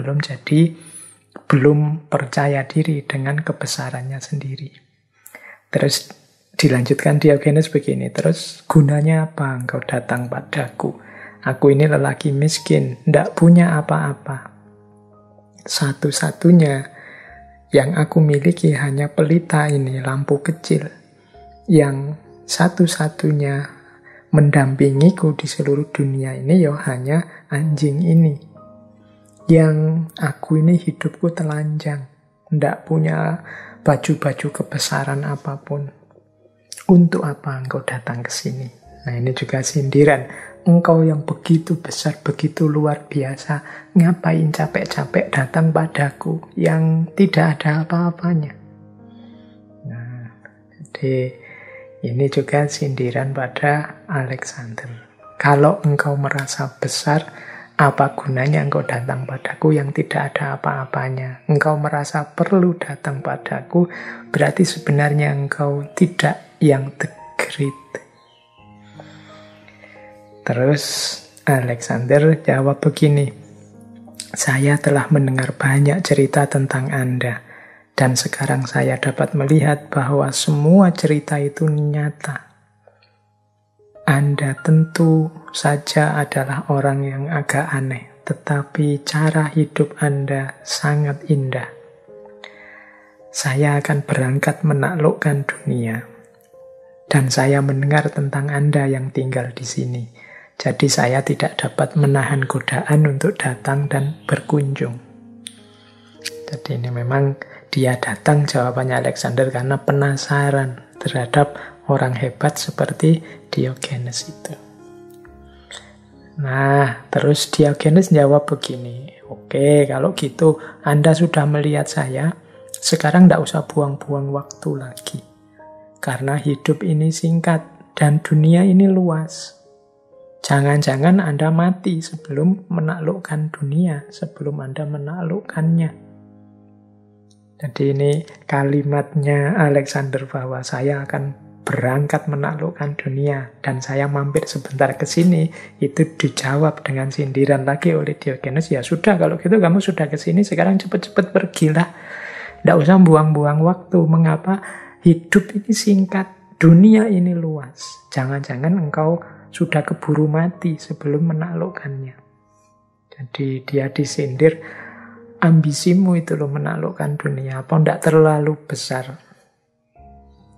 belum percaya diri dengan kebesarannya sendiri. Terus dilanjutkan Diogenes begini, terus gunanya apa engkau datang padaku? Aku ini lelaki miskin, tidak punya apa-apa. Satu-satunya yang aku miliki hanya pelita ini, lampu kecil. Yang satu-satunya mendampingiku di seluruh dunia ini ya hanya anjing ini. Yang aku ini hidupku telanjang, tidak punya baju-baju kebesaran apapun. Untuk apa engkau datang ke sini? Nah, ini juga sindiran. Engkau yang begitu besar, begitu luar biasa, ngapain capek-capek datang padaku yang tidak ada apa-apanya? Nah, jadi ini juga sindiran pada Alexander. Kalau engkau merasa besar, apa gunanya engkau datang padaku yang tidak ada apa-apanya? Engkau merasa perlu datang padaku, berarti sebenarnya engkau tidak yang the great. Terus Alexander jawab begini, saya telah mendengar banyak cerita tentang Anda, dan sekarang saya dapat melihat bahwa semua cerita itu nyata. Anda tentu saja adalah orang yang agak aneh, tetapi cara hidup Anda sangat indah. Saya akan berangkat menaklukkan dunia, dan saya mendengar tentang Anda yang tinggal di sini. Jadi saya tidak dapat menahan godaan untuk datang dan berkunjung. Jadi ini memang dia datang, jawabannya Alexander, karena penasaran terhadap orang hebat seperti Diogenes itu. Nah, terus Diogenes jawab begini, oke, kalau gitu Anda sudah melihat saya, sekarang tidak usah buang-buang waktu lagi. Karena hidup ini singkat dan dunia ini luas. Jangan-jangan Anda mati sebelum menaklukkan dunia, sebelum Anda menaklukkannya. Jadi ini kalimatnya Alexander bahwa saya akan berangkat menaklukkan dunia dan saya mampir sebentar ke sini, itu dijawab dengan sindiran lagi oleh Diogenes. Ya sudah, kalau gitu kamu sudah ke sini, sekarang cepat-cepat pergilah. Tidak usah buang-buang waktu. Mengapa? Hidup ini singkat, dunia ini luas. Jangan-jangan engkau sudah keburu mati sebelum menaklukkannya. Jadi dia disindir, ambisimu itu loh menaklukkan dunia, apa tidak terlalu besar,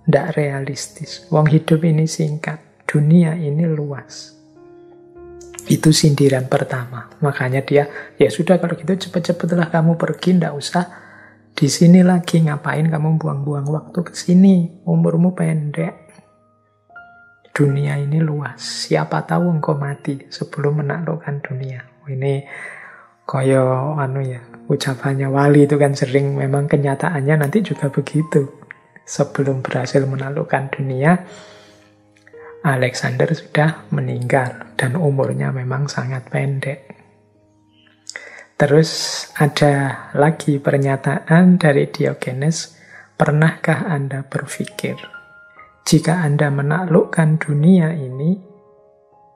tidak realistis. Wong hidup ini singkat, dunia ini luas. Itu sindiran pertama. Makanya dia, ya sudah kalau gitu cepat-cepatlah kamu pergi, tidak usah di sini lagi. Ngapain kamu buang-buang waktu ke sini? Umurmu pendek. Dunia ini luas. Siapa tahu engkau mati sebelum menaklukkan dunia. Ini koyo ucapannya wali itu kan sering, memang kenyataannya nanti juga begitu. Sebelum berhasil menaklukkan dunia, Alexander sudah meninggal dan umurnya memang sangat pendek. Terus ada lagi pernyataan dari Diogenes, pernahkah Anda berpikir, jika Anda menaklukkan dunia ini,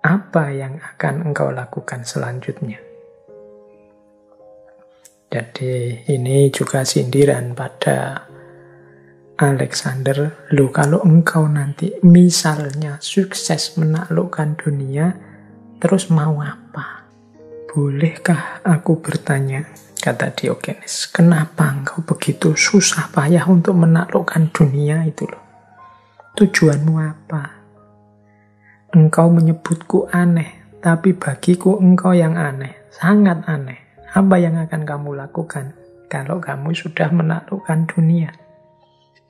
apa yang akan engkau lakukan selanjutnya? Jadi ini juga sindiran pada Alexander. Loh, kalau engkau nanti misalnya sukses menaklukkan dunia, terus mau apa? Bolehkah aku bertanya, kata Diogenes, kenapa engkau begitu susah payah untuk menaklukkan dunia itu loh? Tujuanmu apa? Engkau menyebutku aneh, tapi bagiku engkau yang aneh, sangat aneh. Apa yang akan kamu lakukan kalau kamu sudah menaklukkan dunia?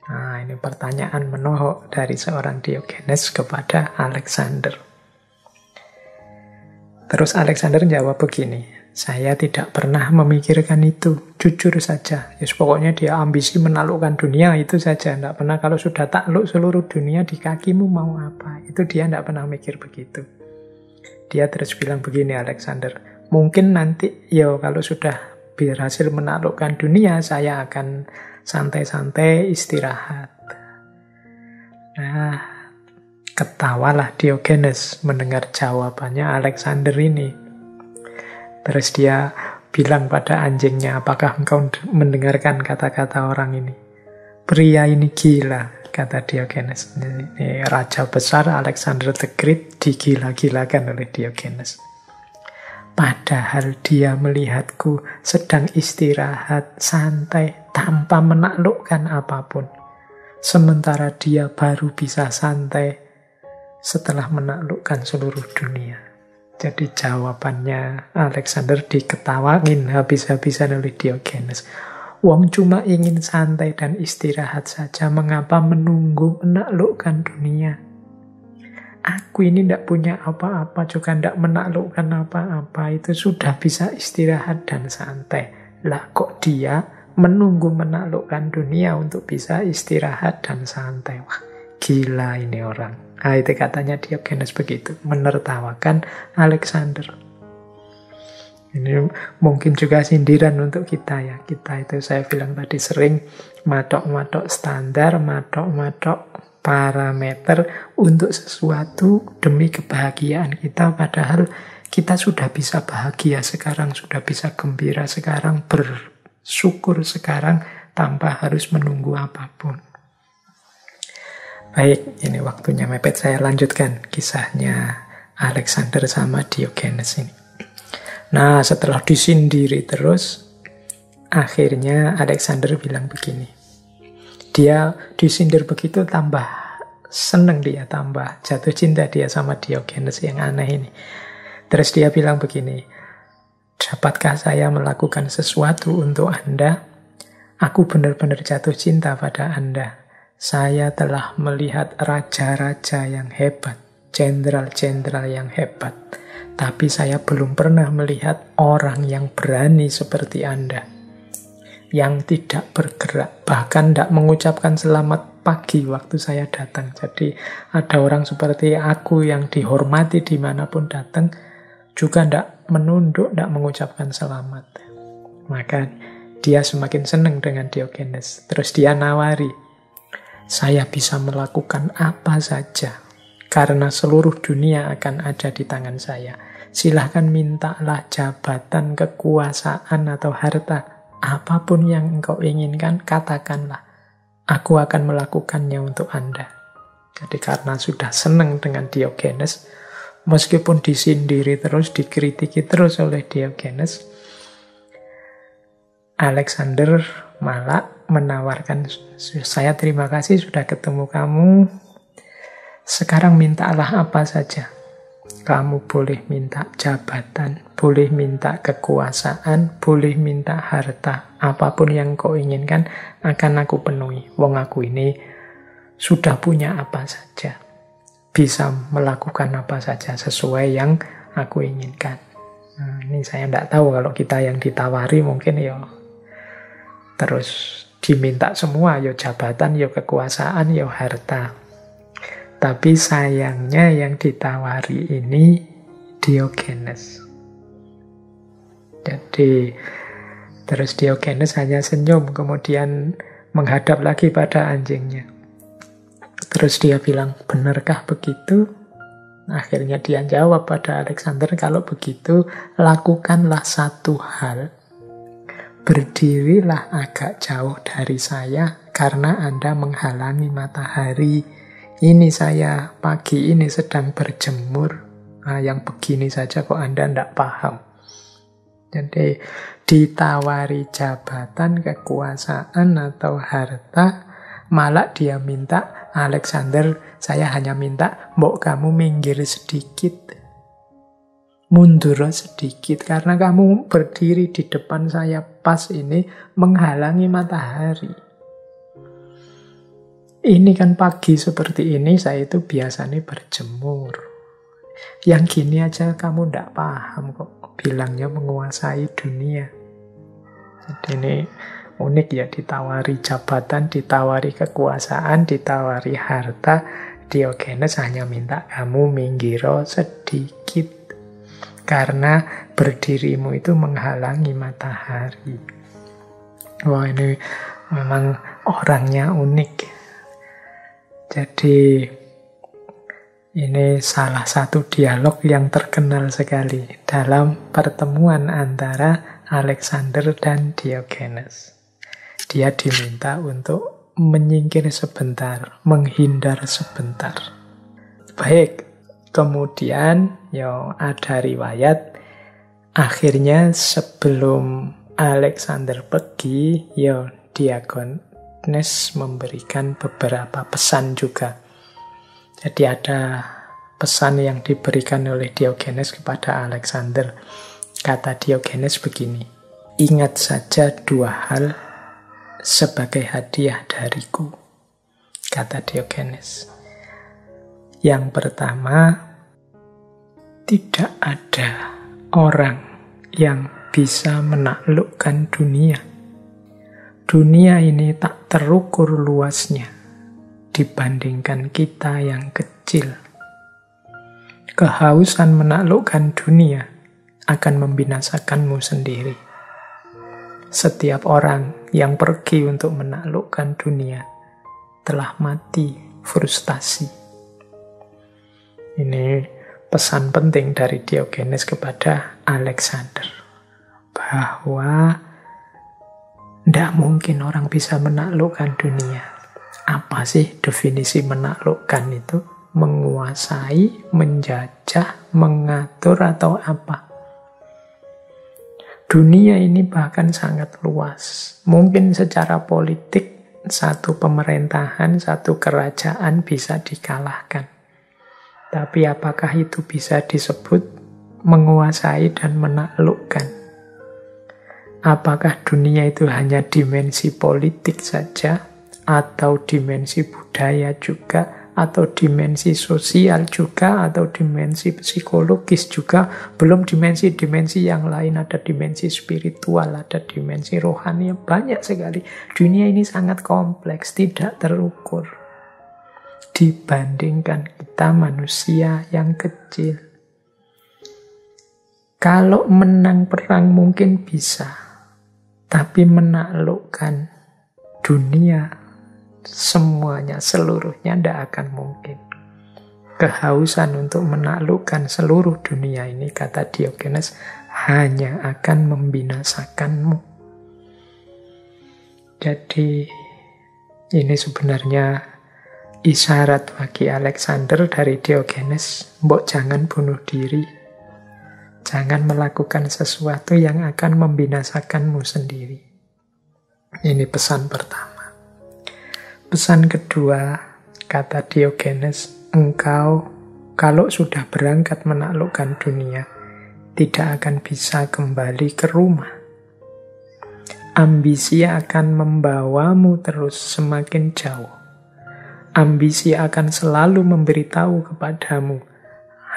Nah, ini pertanyaan menohok dari seorang Diogenes kepada Alexander. Terus Alexander jawab begini, saya tidak pernah memikirkan itu, jujur saja. Ya, pokoknya dia ambisi menaklukkan dunia itu saja. Tidak pernah kalau sudah takluk seluruh dunia di kakimu mau apa. Itu dia tidak pernah mikir begitu. Dia terus bilang begini Alexander, mungkin nanti kalau sudah berhasil menaklukkan dunia, saya akan santai-santai istirahat. Nah, ketawalah Diogenes mendengar jawabannya Alexander ini. Terus dia bilang pada anjingnya, apakah engkau mendengarkan kata-kata orang ini? Pria ini gila, kata Diogenes. Ini raja besar Alexander the Great digila-gilakan oleh Diogenes. Padahal dia melihatku sedang istirahat, santai, tanpa menaklukkan apapun. Sementara dia baru bisa santai setelah menaklukkan seluruh dunia. Jadi jawabannya Alexander diketawangin habis-habisan oleh Diogenes. Wong cuma ingin santai dan istirahat saja, mengapa menunggu menaklukkan dunia? Aku ini tidak punya apa-apa, juga tidak menaklukkan apa-apa. Itu sudah bisa istirahat dan santai. Lah kok dia menunggu menaklukkan dunia untuk bisa istirahat dan santai? Wah, gila ini orang. Nah, itu katanya Diogenes begitu, menertawakan Alexander. Ini mungkin juga sindiran untuk kita ya. Kita itu saya bilang tadi sering matok-matok standar, matok-matok parameter untuk sesuatu demi kebahagiaan kita, padahal kita sudah bisa bahagia sekarang, sudah bisa gembira sekarang, bersyukur sekarang tanpa harus menunggu apapun. Baik, ini waktunya mepet, saya lanjutkan kisahnya Alexander sama Diogenes ini. Nah, setelah disindiri terus, akhirnya Alexander bilang begini. Dia disindir begitu tambah seneng dia, tambah jatuh cinta dia sama Diogenes yang aneh ini. Terus dia bilang begini, dapatkah saya melakukan sesuatu untuk Anda? Aku benar-benar jatuh cinta pada Anda. Saya telah melihat raja-raja yang hebat, jenderal-jenderal yang hebat. Tapi saya belum pernah melihat orang yang berani seperti Anda. yang tidak bergerak, bahkan tidak mengucapkan selamat pagi waktu saya datang. Jadi ada orang seperti aku yang dihormati dimanapun datang, juga tidak menunduk, tidak mengucapkan selamat. Maka dia semakin senang dengan Diogenes. Terus dia nawari, saya bisa melakukan apa saja, karena seluruh dunia akan ada di tangan saya. Silahkan mintalah jabatan, kekuasaan, atau harta. Apapun yang engkau inginkan, katakanlah. Aku akan melakukannya untuk Anda. Jadi karena sudah senang dengan Diogenes, meskipun disindiri terus, dikritiki terus oleh Diogenes, Alexander malah menawarkan, saya terima kasih sudah ketemu kamu, sekarang mintalah apa saja. Kamu boleh minta jabatan, boleh minta kekuasaan, boleh minta harta. Apapun yang kau inginkan akan aku penuhi. Wong aku ini sudah punya apa saja. Bisa melakukan apa saja sesuai yang aku inginkan. Nah, ini saya tidak tahu kalau kita yang ditawari mungkin ya terus diminta semua, ya jabatan, ya kekuasaan, ya harta. Tapi sayangnya yang ditawari ini Diogenes. Jadi terus Diogenes hanya senyum, kemudian menghadap lagi pada anjingnya. Terus dia bilang, benarkah begitu? Akhirnya dia jawab pada Alexander, kalau begitu lakukanlah satu hal. Berdirilah agak jauh dari saya karena Anda menghalangi matahari. Ini saya pagi ini sedang berjemur. Nah, yang begini saja kok Anda tidak paham. Jadi ditawari jabatan, kekuasaan, atau harta, malah dia minta, Alexander, saya hanya minta, mbok kamu minggir sedikit. Mundur sedikit, karena kamu berdiri di depan saya pas ini menghalangi matahari. Ini kan pagi seperti ini, saya itu biasanya berjemur. Yang gini aja kamu ndak paham kok, bilangnya menguasai dunia. Jadi ini unik ya, ditawari jabatan, ditawari kekuasaan, ditawari harta. Diogenes hanya minta kamu minggiro sedikit. Karena berdirimu itu menghalangi matahari. Wah, ini memang orangnya unik. Jadi ini salah satu dialog yang terkenal sekali dalam pertemuan antara Alexander dan Diogenes. Dia diminta untuk menyingkir sebentar, menghindar sebentar. Baik, kemudian ada riwayat akhirnya sebelum Alexander pergi, Diogenes memberikan beberapa pesan juga. Jadi ada pesan yang diberikan oleh Diogenes kepada Alexander. Kata Diogenes begini, ingat saja dua hal sebagai hadiah dariku. Kata Diogenes. Yang pertama, tidak ada orang yang bisa menaklukkan dunia. Dunia ini tak terukur luasnya dibandingkan kita yang kecil. Kehausan menaklukkan dunia akan membinasakanmu sendiri. Setiap orang yang pergi untuk menaklukkan dunia telah mati frustasi. Ini pesan penting dari Diogenes kepada Alexander. Bahwa tidak mungkin orang bisa menaklukkan dunia. Apa sih definisi menaklukkan itu? Menguasai, menjajah, mengatur, atau apa? Dunia ini bahkan sangat luas. Mungkin secara politik, satu pemerintahan, satu kerajaan bisa dikalahkan. Tapi apakah itu bisa disebut menguasai dan menaklukkan? Apakah dunia itu hanya dimensi politik saja, atau dimensi budaya juga, atau dimensi sosial juga, atau dimensi psikologis juga, belum dimensi-dimensi yang lain, ada dimensi spiritual, ada dimensi rohani, banyak sekali. Dunia ini sangat kompleks, tidak terukur dibandingkan kita manusia yang kecil. Kalau menang perang mungkin bisa, tapi menaklukkan dunia semuanya, seluruhnya tidak akan mungkin. Kehausan untuk menaklukkan seluruh dunia ini, kata Diogenes, hanya akan membinasakanmu. Jadi ini sebenarnya isyarat bagi Alexander dari Diogenes, mbok jangan bunuh diri, jangan melakukan sesuatu yang akan membinasakanmu sendiri. Ini pesan pertama. Pesan kedua, kata Diogenes, engkau kalau sudah berangkat menaklukkan dunia, tidak akan bisa kembali ke rumah. Ambisi akan membawamu terus semakin jauh. Ambisi akan selalu memberitahu kepadamu,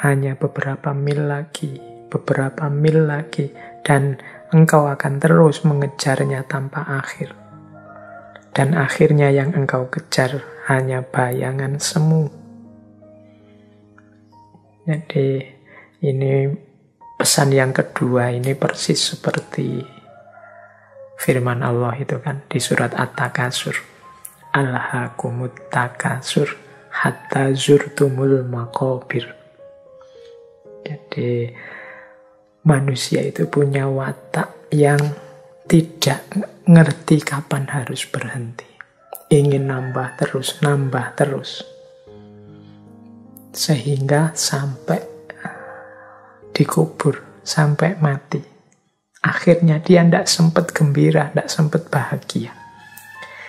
hanya beberapa mil lagi, dan engkau akan terus mengejarnya tanpa akhir. Dan akhirnya yang engkau kejar hanya bayangan semu. Jadi ini pesan yang kedua, ini persis seperti firman Allah itu kan di surat At-Takasur. Alhaakumut takasur hatta zurtumul maqabir. Jadi manusia itu punya watak yang tidak ngerti kapan harus berhenti. Ingin nambah terus. Sehingga sampai dikubur, sampai mati. Akhirnya dia tidak sempat gembira, tidak sempat bahagia.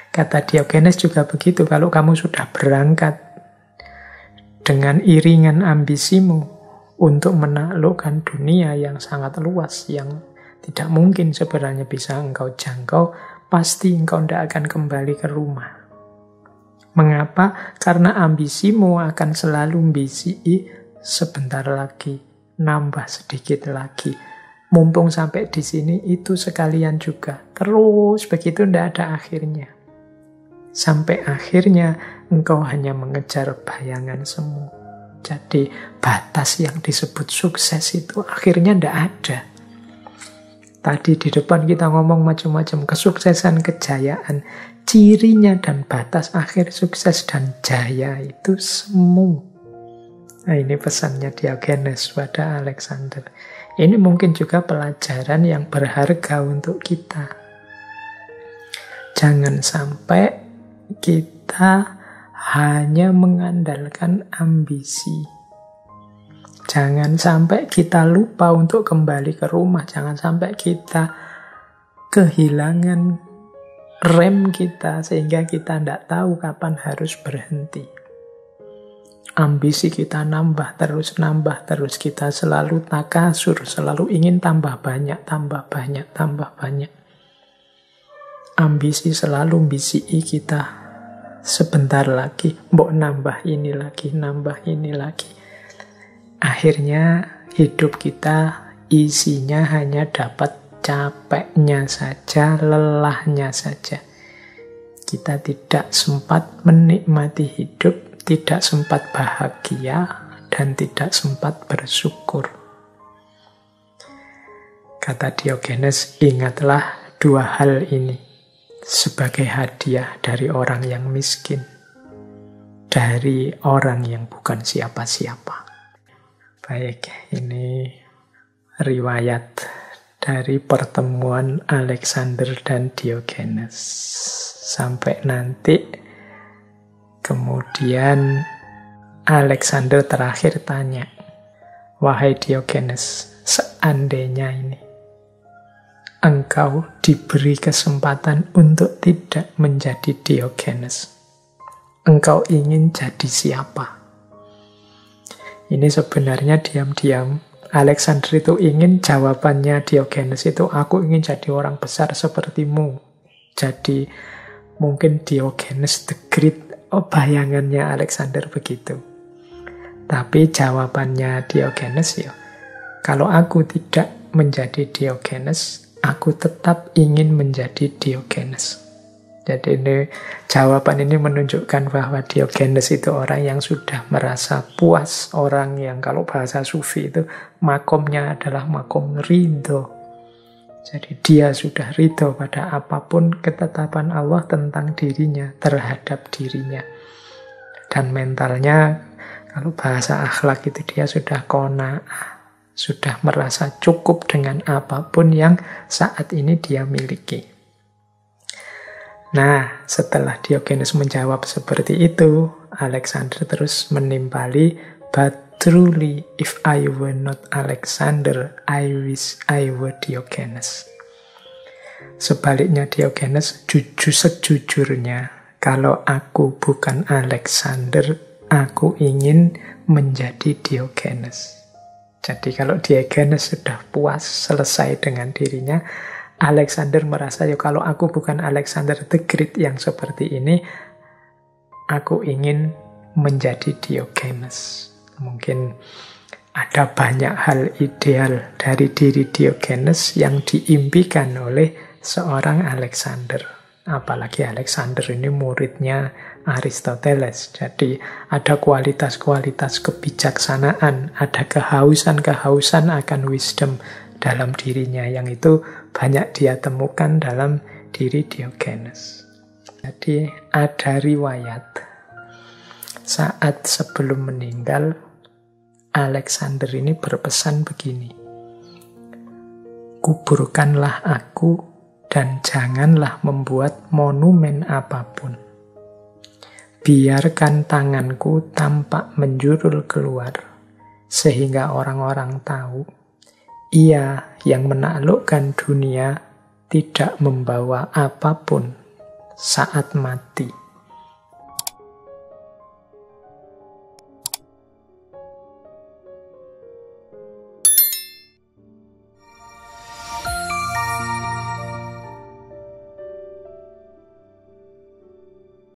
Kata Diogenes juga begitu, kalau kamu sudah berangkat dengan iringan ambisimu untuk menaklukkan dunia yang sangat luas, yang tidak mungkin sebenarnya bisa engkau jangkau, pasti engkau tidak akan kembali ke rumah. Mengapa? Karena ambisimu akan selalu ambisi sebentar lagi, nambah sedikit lagi. Mumpung sampai di sini, itu sekalian juga. Terus begitu, tidak ada akhirnya. Sampai akhirnya engkau hanya mengejar bayangan semu. Jadi batas yang disebut sukses itu akhirnya tidak ada. Tadi di depan kita ngomong macam-macam kesuksesan, kejayaan. Cirinya dan batas akhir sukses dan jaya itu semu. Nah, ini pesannya Diogenes pada Alexander. Ini mungkin juga pelajaran yang berharga untuk kita. Jangan sampai kita hanya mengandalkan ambisi. Jangan sampai kita lupa untuk kembali ke rumah. Jangan sampai kita kehilangan rem kita sehingga kita tidak tahu kapan harus berhenti. Ambisi kita nambah terus. Kita selalu takasur, selalu ingin tambah banyak. Ambisi selalu ambisi kita. Sebentar lagi, mbok nambah ini lagi. Akhirnya hidup kita isinya hanya dapat capeknya saja, lelahnya saja. Kita tidak sempat menikmati hidup, tidak sempat bahagia, dan tidak sempat bersyukur. Kata Diogenes, ingatlah dua hal ini sebagai hadiah dari orang yang miskin, dari orang yang bukan siapa-siapa. Baik, ini riwayat dari pertemuan Alexander dan Diogenes. Sampai nanti, kemudian Alexander terakhir tanya, wahai Diogenes, seandainya ini engkau diberi kesempatan untuk tidak menjadi Diogenes, engkau ingin jadi siapa? Ini sebenarnya diam-diam Alexander itu ingin jawabannya Diogenes itu, aku ingin jadi orang besar sepertimu. Jadi mungkin Diogenes the Great bayangannya Alexander begitu. Tapi jawabannya Diogenes ya, kalau aku tidak menjadi Diogenes, aku tetap ingin menjadi Diogenes. Jadi jawaban ini menunjukkan bahwa Diogenes itu orang yang sudah merasa puas, orang yang kalau bahasa sufi itu makomnya adalah makom ridho. Jadi dia sudah ridho pada apapun ketetapan Allah tentang dirinya, terhadap dirinya. Dan mentalnya, kalau bahasa akhlak itu dia sudah qanaah, sudah merasa cukup dengan apapun yang saat ini dia miliki. Nah, setelah Diogenes menjawab seperti itu, Alexander terus menimpali, "But truly, if I were not Alexander, I wish I were Diogenes." Sebaliknya Diogenes, jujur sejujurnya, kalau aku bukan Alexander, aku ingin menjadi Diogenes. Jadi kalau Diogenes sudah puas, selesai dengan dirinya, Alexander merasa, ya kalau aku bukan Alexander the Great yang seperti ini, aku ingin menjadi Diogenes. Mungkin ada banyak hal ideal dari diri Diogenes yang diimpikan oleh seorang Alexander. Apalagi Alexander ini muridnya Aristoteles. Jadi ada kualitas-kualitas kebijaksanaan, ada kehausan-kehausan akan wisdom dalam dirinya, yang itu banyak dia temukan dalam diri Diogenes. Jadi ada riwayat saat sebelum meninggal, Alexander ini berpesan begini, "Kuburkanlah aku dan janganlah membuat monumen apapun. Biarkan tanganku tampak menjulur keluar, sehingga orang-orang tahu ia yang menaklukkan dunia tidak membawa apapun saat mati."